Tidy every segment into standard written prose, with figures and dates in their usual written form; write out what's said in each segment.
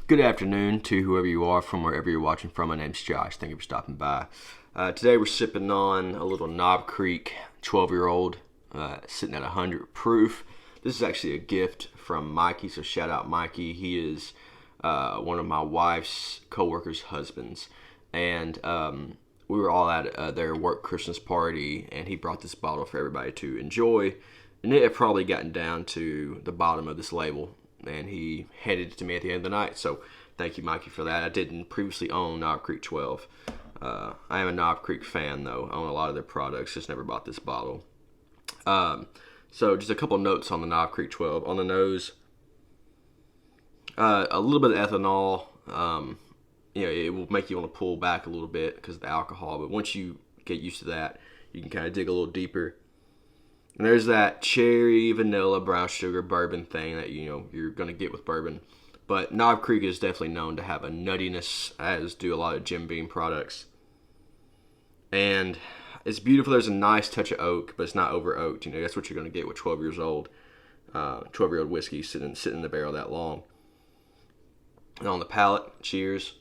Good afternoon to whoever you are from wherever you're watching from. My name's Josh. Thank you for stopping by. Today we're sipping on a little Knob Creek 12-year-old sitting at 100 proof. This is actually a gift from Mikey, so shout out Mikey. He is one of my wife's co-workers' husbands. And we were all at their work Christmas party, and he brought this bottle for everybody to enjoy. And it had probably gotten down to the bottom of this label, and he handed it to me at the end of the night. So thank you, Mikey, for that. I didn't previously own Knob Creek 12. I am a Knob Creek fan, though. I own a lot of their products, just never bought this bottle. So just a couple notes on the Knob Creek 12. On the nose, a little bit of ethanol. It will make you want to pull back a little bit because of the alcohol. But once you get used to that, you can kind of dig a little deeper. And there's that cherry, vanilla, brown sugar, bourbon thing that you're going to get with bourbon. But Knob Creek is definitely known to have a nuttiness, as do a lot of Jim Beam products. And it's beautiful. There's a nice touch of oak, but it's not over oaked. That's what you're going to get with 12 years old. 12-year-old whiskey sitting in the barrel that long. And on the palate, cheers.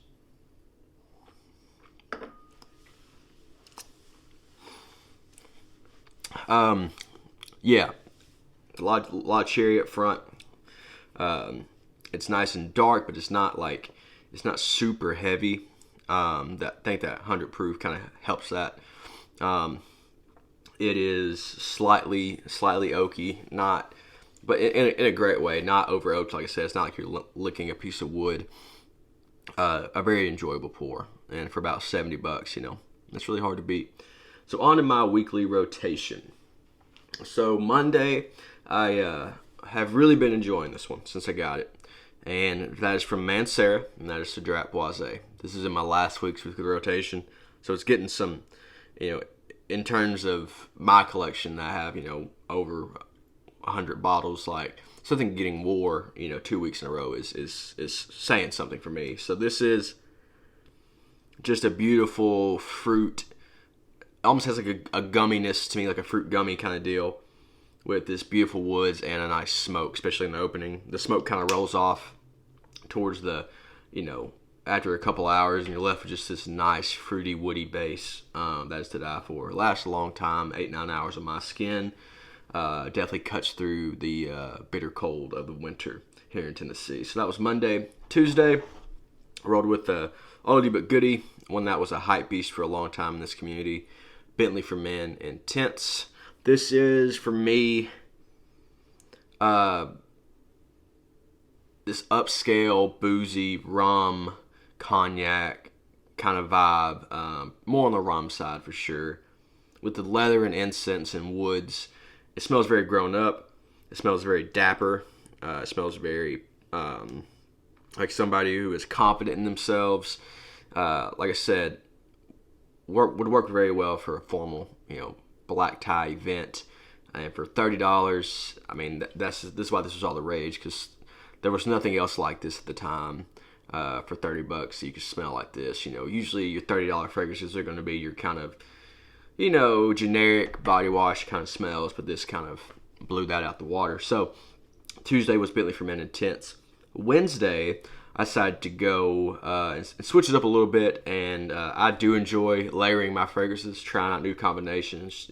Yeah, a lot of cherry up front. It's nice and dark, but it's not super heavy. I think that 100 proof kind of helps that. It is slightly oaky, but in a great way, not over oaked. Like I said, it's not like you're licking a piece of wood. A very enjoyable pour, and for about $70, that's really hard to beat. So on to my weekly rotation. So Monday, I have really been enjoying this one since I got it. And that is from Mancera, and that is the Cedrat Boisé. This is in my last week's weekly rotation. So it's getting some, in terms of my collection, I have, over 100 bottles. Like, something getting more, 2 weeks in a row is saying something for me. So this is just a beautiful fruit. Almost has like a gumminess to me, like a fruit gummy kind of deal, with this beautiful woods and a nice smoke, especially in the opening. The smoke kind of rolls off towards the, after a couple hours, and you're left with just this nice fruity woody base that is to die for. It lasts a long time, 8-9 hours on my skin. Definitely cuts through the bitter cold of the winter here in Tennessee. So that was Monday. Tuesday, I rolled with the oldie but goodie, one that was a hype beast for a long time in this community. Bentley for Men Intense. This is, for me, this upscale, boozy, rum, cognac kind of vibe. More on the rum side for sure. With the leather and incense and woods. It smells very grown up. It smells very dapper. It smells very like somebody who is confident in themselves. Like I said, would work very well for a formal, black tie event. And for $30, I mean, this is why this was all the rage, because there was nothing else like this at the time. For $30, you could smell like this. Usually your $30 fragrances are going to be your kind of, generic body wash kind of smells, but this kind of blew that out the water. So Tuesday was Bentley for Men Intense. Wednesday, I decided to go and switch it up a little bit, and I do enjoy layering my fragrances, trying out new combinations.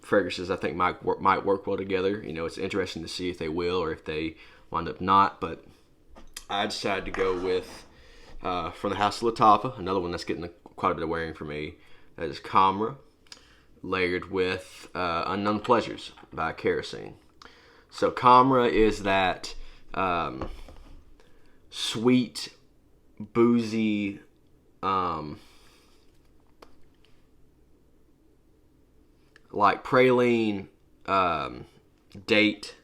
Fragrances I think might work well together. It's interesting to see if they will or if they wind up not. But I decided to go with from the House of Lattafa, another one that's getting quite a bit of wearing for me. That is Camera, layered with Unknown Pleasures by Kerosene. So Camera is that sweet, boozy, like praline date.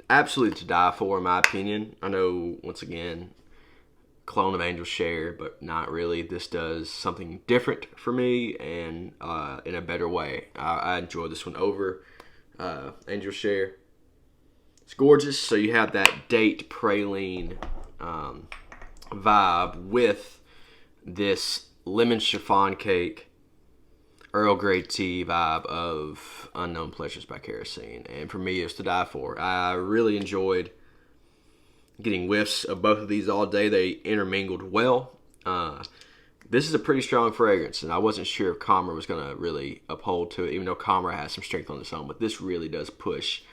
Absolutely to die for, in my opinion. I know, once again, clone of Angel Share, but not really. This does something different for me, and in a better way. I enjoy this one over Angel Share. It's gorgeous. So you have that date praline vibe with this lemon chiffon cake, Earl Grey tea vibe of Unknown Pleasures by Kerosene. And for me, it's to die for. I really enjoyed getting whiffs of both of these all day. They intermingled well. This is a pretty strong fragrance, and I wasn't sure if Comra was going to really uphold to it, even though Comra has some strength on its own, but this really does push.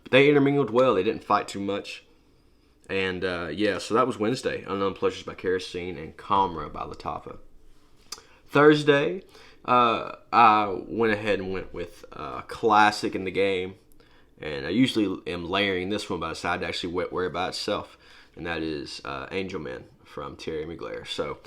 But they intermingled well. They didn't fight too much. And, so that was Wednesday. Unknown Pleasures by Kerosene and Comra by Lattafa. Thursday, I went ahead and went with a classic in the game. And I usually am layering this one, but I decided to actually wear it by itself. And that is Angel Man from Thierry Mugler. So,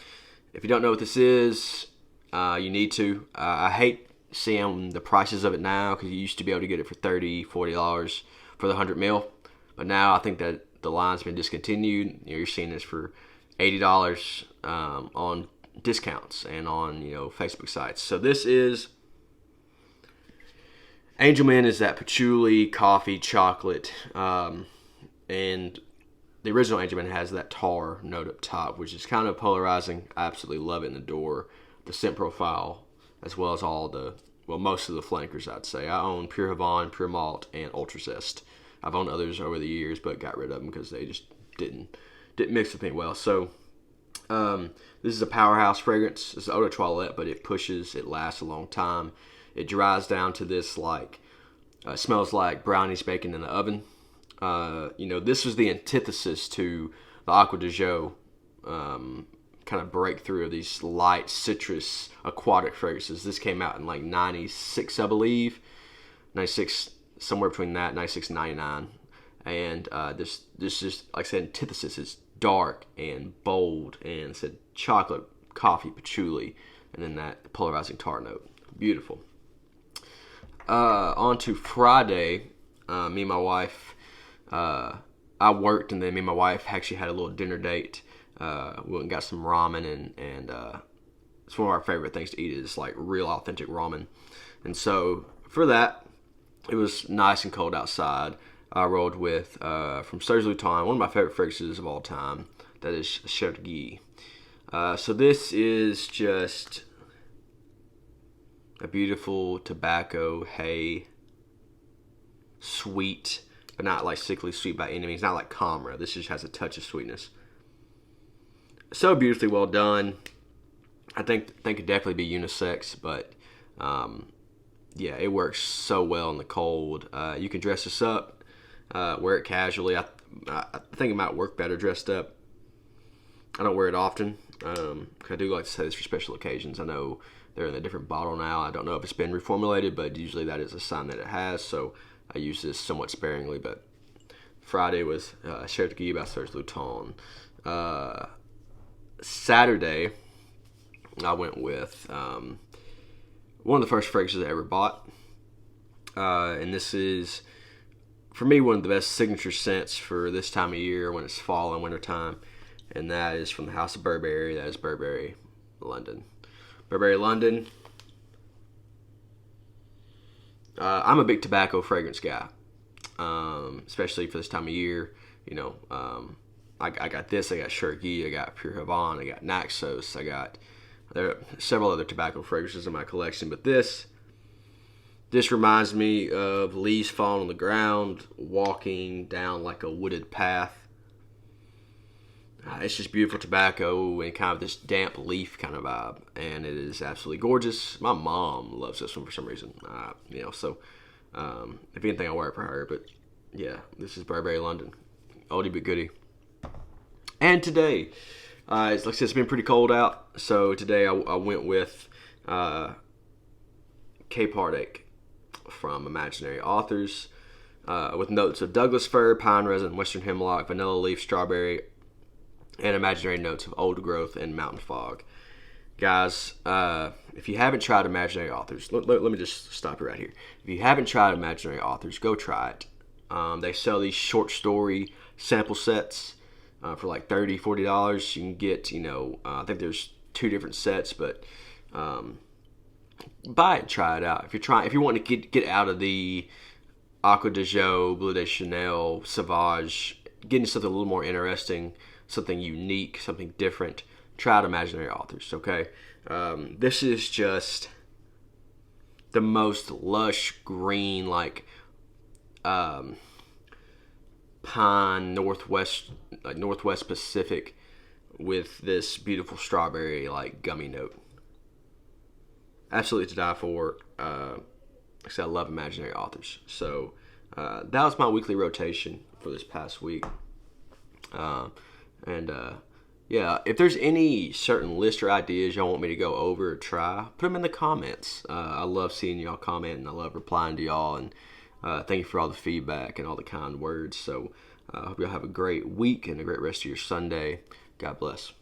if you don't know what this is, you need to. I hate seeing the prices of it now because you used to be able to get it for $30, $40 for the 100 mil. But now I think that the line's been discontinued. You're seeing this for $80 on discounts and on Facebook sites. So this is Angel Man is that patchouli, coffee, chocolate, and the original Angel Man has that tar note up top, which is kind of polarizing. I absolutely love it in the door. The scent profile, as well as most of the flankers, I'd say. I own Pure Havana, Pure Malt, and Ultra Zest. I've owned others over the years, but got rid of them because they just didn't mix with me well. So this is a powerhouse fragrance. It's eau de toilette, but it pushes. It lasts a long time. It dries down to this smells like brownies baking in the oven. This was the antithesis to the Acqua di Gio kind of breakthrough of these light citrus aquatic fragrances. This came out in like 96, I believe. 96, somewhere between that, 96 and 99. And this is, like I said, antithesis. It's dark and bold and said chocolate, coffee, patchouli, and then that polarizing tar note. Beautiful. On to Friday, me and my wife, I worked, and then me and my wife actually had a little dinner date. We went and got some ramen, and it's one of our favorite things to eat is like real authentic ramen. And so for that, it was nice and cold outside. I rolled with, from Serge Lutens, one of my favorite fragrances of all time, that is Chergui. So this is just a beautiful tobacco, hay, sweet, but not like sickly sweet by any means. Not like Comra. This just has a touch of sweetness. So beautifully well done. I think it could definitely be unisex, but it works so well in the cold. You can dress this up, wear it casually. I think it might work better dressed up. I don't wear it often. I do like to say this for special occasions. I know they're in a different bottle now. I don't know if it's been reformulated, but usually that is a sign that it has. So I use this somewhat sparingly. But Friday was Chergui by Serge Lutens. Saturday, I went with one of the first fragrances I ever bought. And this is, for me, one of the best signature scents for this time of year when it's fall and winter time. And that is from the House of Burberry. That is Burberry London. Burberry London. I'm a big tobacco fragrance guy, especially for this time of year. I got this. I got Chergui. I got Pure Havana. I got Naxos. There are several other tobacco fragrances in my collection, but this reminds me of leaves falling on the ground, walking down like a wooded path. It's just beautiful tobacco and kind of this damp leaf kind of vibe, and it is absolutely gorgeous. My mom loves this one for some reason, if anything, I'll wear it for her. But yeah, this is Burberry London, oldie but goodie. And today, like I said, it's been pretty cold out, so today I went with Cape Heartache from Imaginary Authors, with notes of Douglas fir, pine resin, western hemlock, vanilla leaf, strawberry, and imaginary notes of old growth and mountain fog. Guys, if you haven't tried Imaginary Authors, let me just stop you right here. If you haven't tried Imaginary Authors, go try it. They sell these short story sample sets for like $30, $40. You can get, I think there's 2 different sets, but buy it, try it out. If you want to get out of the Acqua di Gio, Bleu de Chanel, Sauvage, getting something a little more interesting, something unique, something different, try out Imaginary Authors, okay? This is just the most lush green, like pine, northwest like Northwest Pacific with this beautiful strawberry like gummy note. Absolutely to die for. Like I said, I love imaginary authors. So that was my weekly rotation for this past week. And yeah, if there's any certain list or ideas y'all want me to go over or try, put them in the comments. I love seeing y'all comment, and I love replying to y'all. And thank you for all the feedback and all the kind words. So I hope y'all have a great week and a great rest of your Sunday. God bless.